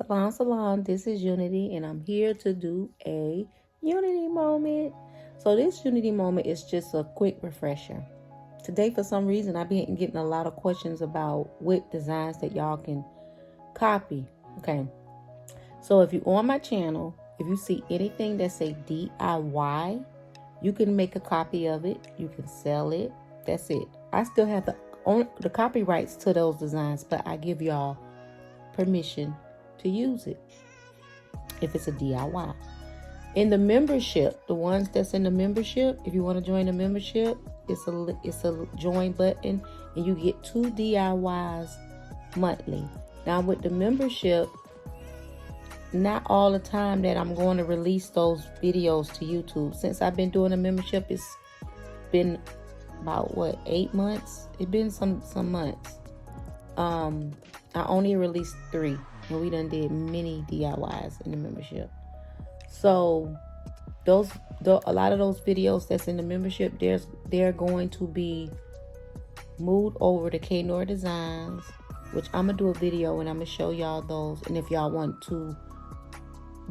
Salon Salon, this is Unity, and I'm here to do a Unity moment. So this Unity moment is just a quick refresher. Today, for some reason, I've been getting a lot of questions about what designs that y'all can copy. Okay, so if you're on my channel, if you see anything that say DIY, you can make a copy of it. You can sell it. That's it. I still have the copyrights to those designs, but I give y'all permission to use it if it's a DIY. In the membership, the ones that's in the membership, if you want to join the membership, it's a join button, and you get 2 DIYs monthly. Now with the membership, not all the time that I'm going to release those videos to YouTube. Since I've been doing a membership, it's been about 8 months. It's been some months. I only released 3, and we done did many DIYs in the membership. So a lot of those videos that's in the membership, they're going to be moved over to K.Noir Designs, which I'm gonna do a video and I'm gonna show y'all those. And if y'all want to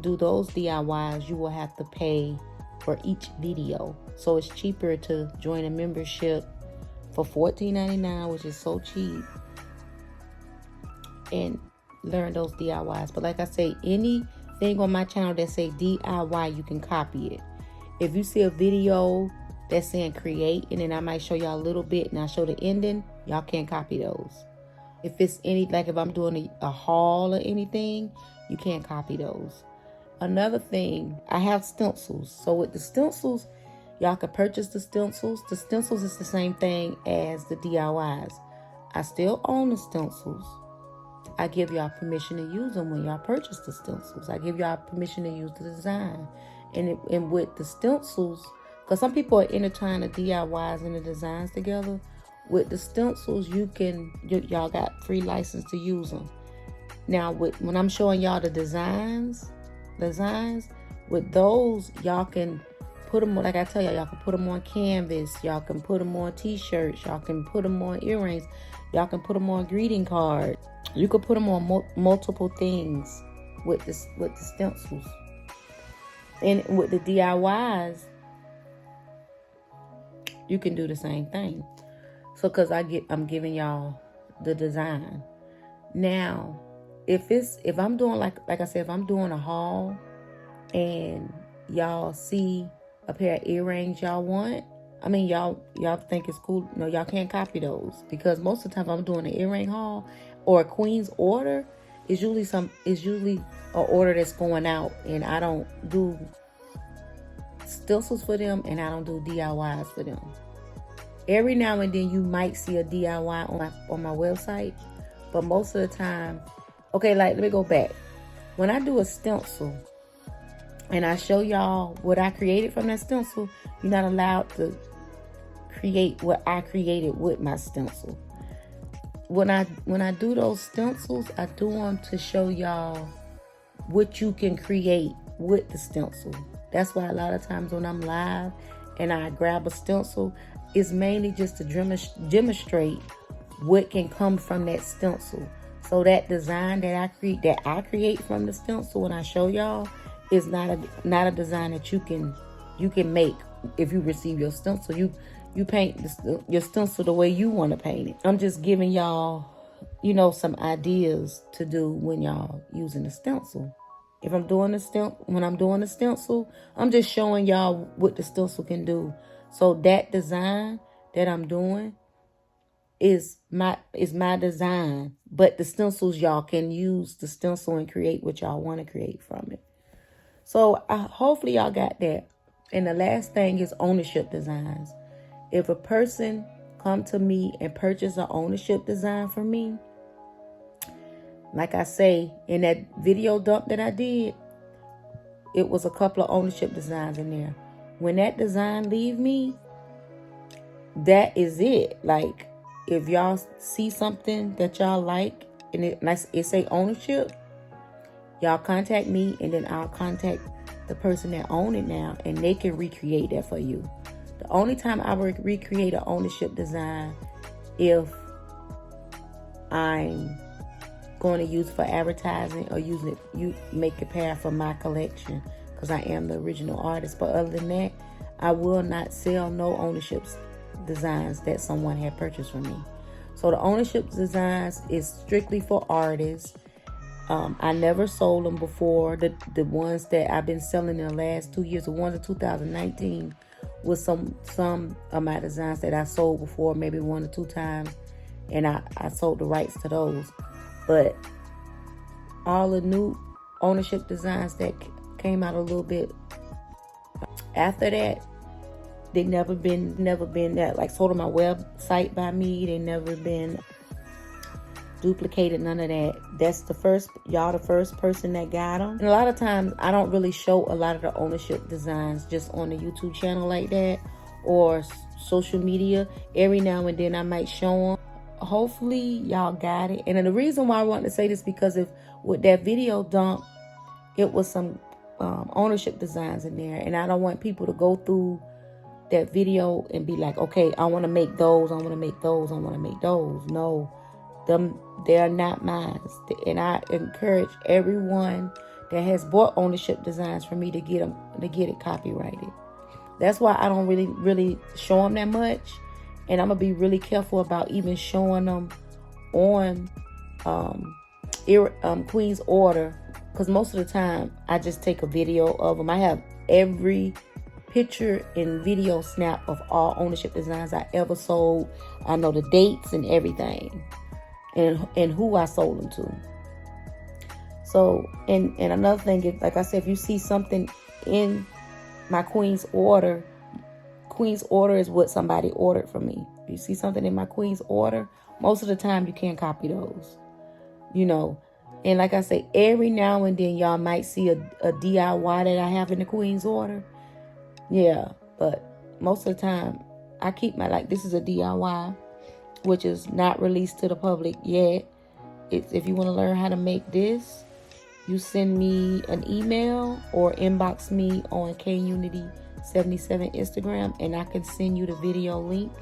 do those DIYs, you will have to pay for each video. So it's cheaper to join a membership for $14.99, which is so cheap, and learn those DIYs. But like I say, anything on my channel that say DIY, you can copy it. If you see a video that's saying create, and then I might show y'all a little bit and I show the ending, y'all can't copy those. If it's if I'm doing a haul or anything, you can't copy those. Another thing, I have stencils. So with the stencils, y'all can purchase the stencils. The stencils is the same thing as the DIYs. I still own the stencils. I give y'all permission to use them when y'all purchase the stencils. I give y'all permission to use the design. And with the stencils, because some people are intertwining the DIYs and the designs together. With the stencils, y'all got free license to use them. Now, when I'm showing y'all the designs, with those, y'all can put them on, like I tell y'all can put them on canvas, y'all can put them on t-shirts, y'all can put them on earrings, y'all can put them on greeting cards. You could put them on multiple things with the stencils. And with the DIYs, you can do the same thing. So because I'm giving y'all the design. Now, if I'm doing like I said, if I'm doing a haul and y'all see a pair of earrings y'all want, I mean y'all think it's cool, no, y'all can't copy those, because most of the time I'm doing an earring haul or a queen's order, it's usually an order that's going out, and I don't do stencils for them and I don't do DIYs for them. Every now and then you might see a DIY on my website, but most of the time, okay, like let me go back. When I do a stencil and I show y'all what I created from that stencil, you're not allowed to create what I created with my stencil. When I do those stencils, I do them to show y'all what you can create with the stencil. That's why a lot of times when I'm live and I grab a stencil, it's mainly just to demonstrate what can come from that stencil. So that design that I create from the stencil, when I show y'all, is not a design that you can make if you receive your stencil. You paint your stencil the way you want to paint it. I'm just giving y'all, some ideas to do when y'all using the stencil. When I'm doing the stencil, I'm just showing y'all what the stencil can do. So that design that I'm doing is my design, but the stencils, y'all can use the stencil and create what y'all want to create from it. So hopefully y'all got that. And the last thing is ownership designs. If a person come to me and purchase an ownership design from me, like I say, in that video dump that I did, it was a couple of ownership designs in there. When that design leave me, that is it. Like, if y'all see something that y'all like and it say ownership, y'all contact me, and then I'll contact the person that own it now, and they can recreate that for you. The only time I would recreate an ownership design if I'm going to use for advertising or using it, you make it pair for my collection, because I am the original artist. But other than that, I will not sell no ownership designs that someone had purchased from me. So the ownership designs is strictly for artists. I never sold them before. The ones that I've been selling in the last 2 years, the ones in 2019, was some of my designs that I sold before, maybe 1 or 2 times, and I sold the rights to those. But all the new ownership designs that came out a little bit after that, they never been that like sold on my website by me. They never been duplicated, none of that. That's the first person that got them. And a lot of times I don't really show a lot of the ownership designs just on the YouTube channel like that or social media. Every now and then I might show them. Hopefully y'all got it. And then the reason why I want to say this, because if with that video dump, it was some ownership designs in there, and I don't want people to go through that video and be like, okay, I want to make those, I want to make those, I want to make those. No, they are not mine. And I encourage everyone that has bought ownership designs from me to get it copyrighted. That's why I don't really show them that much, and I'm gonna be really careful about even showing them on Queen's Order, because most of the time I just take a video of them. I have every picture and video snap of all ownership designs I ever sold. I know the dates and everything, and who I sold them to. So, and another thing is, like I said, if you see something in my Queen's Order is what somebody ordered from me. If you see something in my Queen's Order, most of the time you can't copy those, you know. And like I say, every now and then y'all might see a DIY that I have in the Queen's Order. Yeah, but most of the time I keep my, like, this is a DIY, which is not released to the public yet. If you want to learn how to make this, you send me an email or inbox me on KUnity77 Instagram, and I can send you the video link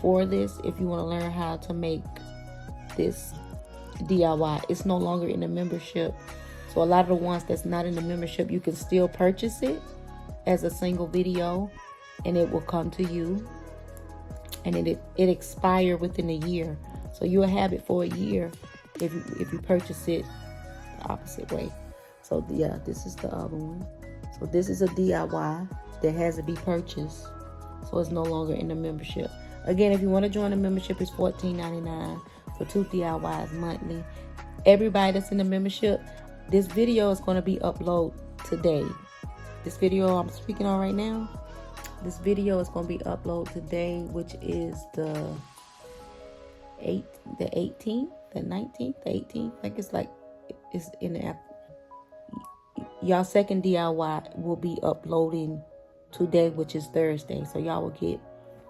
for this if you want to learn how to make this DIY. It's no longer in the membership. So a lot of the ones that's not in the membership, you can still purchase it as a single video, and it will come to you, and it expire within a year. So you'll have it for a year if you purchase it the opposite way. So yeah, this is the other one. So this is a DIY that has to be purchased, so it's no longer in the membership. Again, if you want to join the membership, it's $14.99 for 2 DIYs monthly. Everybody that's in the membership, this video is going to be uploaded today. This video I'm speaking on right now, this video is going to be uploaded today, which is the 18th, the 19th, the 18th. I think it's in the app. Y'all second DIY will be uploading today, which is Thursday. So y'all will get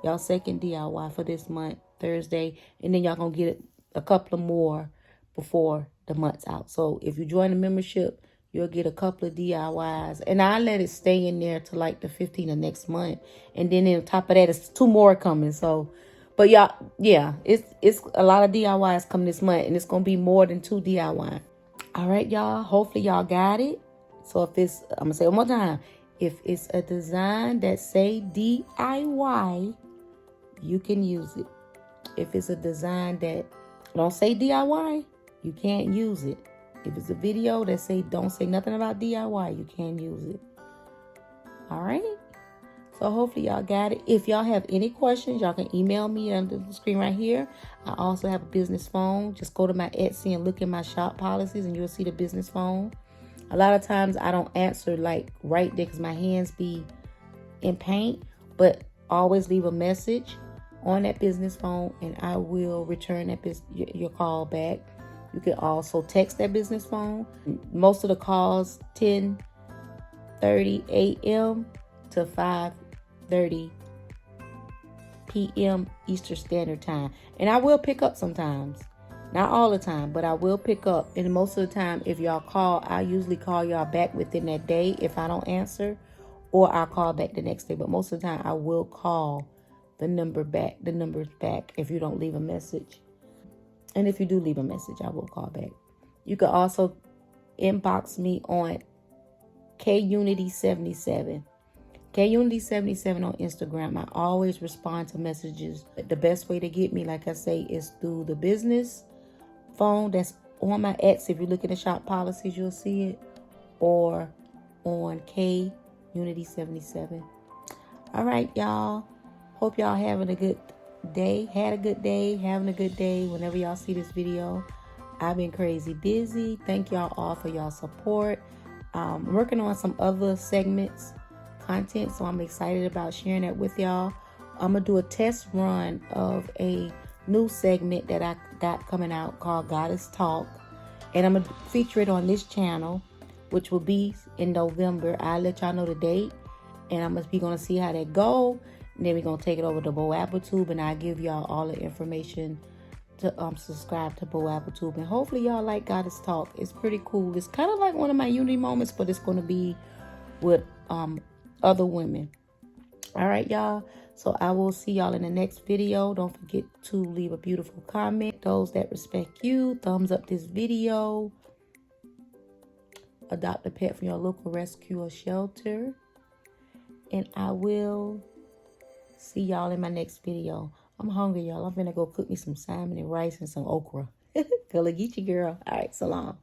y'all second DIY for this month, Thursday, and then y'all gonna get a couple of more before the month's out. So if you join the membership, you'll get a couple of DIYs, and I let it stay in there to like the 15th of next month, and then on top of that, it's 2 more coming. So, but y'all, yeah, it's a lot of DIYs coming this month, and it's gonna be more than 2 DIY. All right, y'all. Hopefully y'all got it. So if it's, I'm gonna say it one more time, if it's a design that say DIY, you can use it. If it's a design that don't say DIY, you can't use it. If it's a video that say don't say nothing about DIY, you can't use it. All right. So hopefully y'all got it. If y'all have any questions, y'all can email me under the screen right here. I also have a business phone. Just go to my Etsy and look at my shop policies, and you'll see the business phone. A lot of times I don't answer like right there because my hands be in paint, but always leave a message on that business phone, and I will return that your call back. You can also text that business phone. Most of the calls 10:30 a.m. to 5:30 p.m. Eastern Standard Time. And I will pick up sometimes. Not all the time, but I will pick up. And most of the time, if y'all call, I usually call y'all back within that day if I don't answer, or I'll call back the next day. But most of the time, I will call the numbers back if you don't leave a message. And if you do leave a message, I will call back. You can also inbox me on KUnity77. KUnity77 on Instagram. I always respond to messages. The best way to get me, like I say, is through the business phone that's on my Etsy. If you look at the shop policies, you'll see it. Or on KUnity77. All right, y'all. Hope y'all having a good day. Had a good day. Having a good day whenever y'all see this video. I've been crazy busy. Thank y'all all for y'all support. I'm working on some other segments, content, so I'm excited about sharing that with y'all. I'm going to do a test run of a new segment that I got coming out called Goddess Talk. And I'm going to feature it on this channel, which will be in November. I'll let y'all know the date. And I'm going to see how that go. And then we're going to take it over to Boabw, and I'll give y'all all the information to subscribe to Boabw. And hopefully y'all like Goddess Talk. It's pretty cool. It's kind of like one of my Unity moments, but it's going to be with other women. All right, y'all. So I will see y'all in the next video. Don't forget to leave a beautiful comment. Those that respect you, thumbs up this video. Adopt a pet from your local rescue or shelter. And I will see y'all in my next video. I'm hungry, y'all. I'm gonna go cook me some salmon and rice and some okra. Gonna get you, girl. All right, so long.